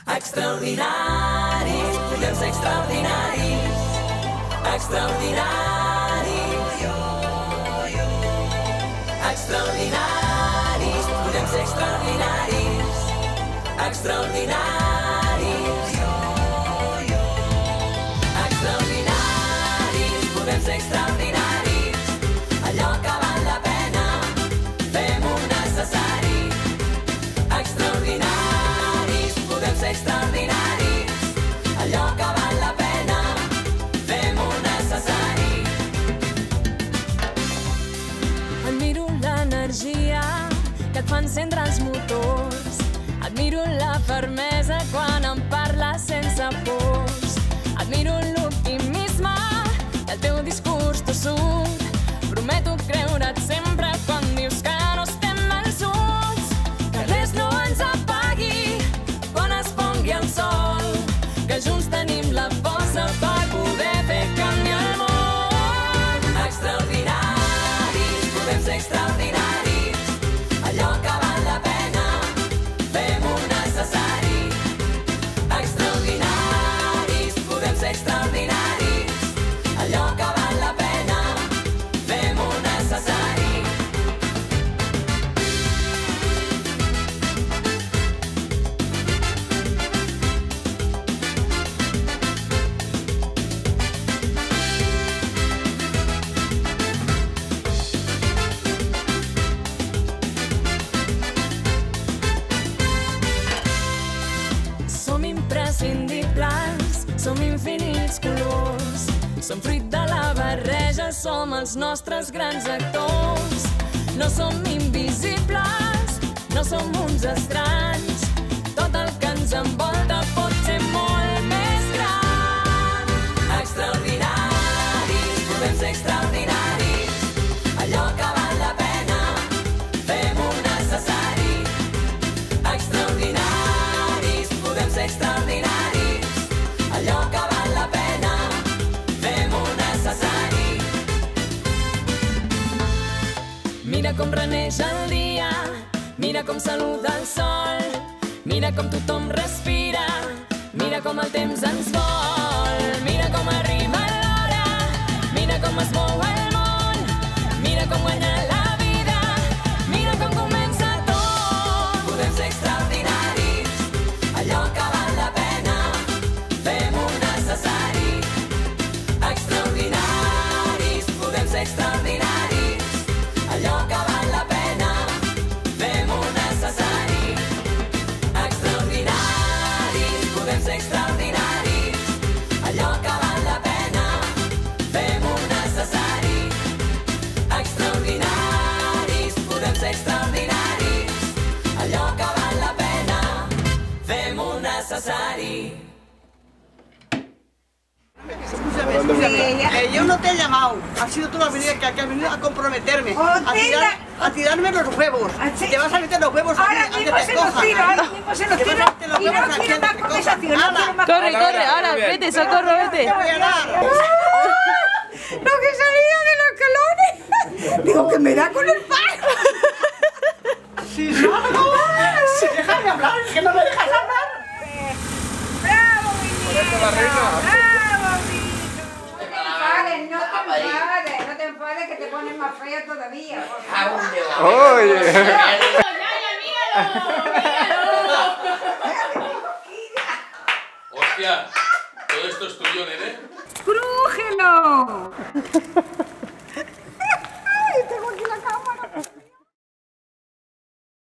Extraordinaris, podem ser extraordinaris. Extraordinaris. Extraordinaris, podem ser extraordinaris. Extraordinaris. Extraordinaris, podem ser extraordinaris. Allò que val la pena, fem-ho necessari. Extraordinaris, podem ser extraordinaris. Allò que val la pena, fem-ho necessari. Admiro l'energia que et fa encendre els motors. Admiro la fermesa quan em parles sense pors. Admiro l'optimisme del teu discurs tossut. Prometo creure't sempre quan dius que no estem vençuts. Que res no ens apagui quan es pongui el sol. Que junts tenim la força per poder fer canviar el món. Extraordinaris, podem ser extraordinaris. Allò que val la pena, fem-ho necessari. Extraordinaris, podem ser extraordinaris. Allò que val la pena, fem-ho necessari. Som imprescindibles, som infinits colors. Som fruit de la barreja, som els nostres grans actors. No som invisibles, no som uns estranys. Tot el que ens envolta pot ser molt més gran. Extraordinaris, podem ser extraordinaris. Allò que val la pena, fem-ho necessari. Extraordinaris, podem ser extraordinaris. Allò que val la pena, fem-ho necessari. Mira com reneix el dia, mira com saluda el sol, mira com tothom respira, mira com el temps ens vol, mira com arriba l'hora, mira com es mou el món, mira com guanya la vida, mira com comença tot. Podem ser extraordinaris, allò que val la pena, fem-ho necessari. Extraordinaris, podem ser extraordinaris. Allò que val la pena, fem-ho necessari. Extraordinaris, podem ser extraordinaris. Allò que val la pena, fem-ho necessari. Extraordinaris, podem ser extraordinaris. Allò que val la pena, fem-ho necessari. Yo no te he llamado, has sido tú la que has venido a comprometerme, a tirarme los huevos. Te vas a meter los huevos ahora aquí, mismo se los tiro, ahora mismo se los tiro. Y no quiero más conversación. Corre, corre, ahora, vete, socorro, vete. Te voy a dar. Lo que salía de los calones. Digo que me da con el palo. Si salgo, déjame hablar, que no me dejas hablar. ¡Bravo, mi niño! ¡Bravo, mi niño! No te enfades, que te pones más fea todavía. Oye. Hostia, todo esto es tuyo, nene. ¡Crújelo!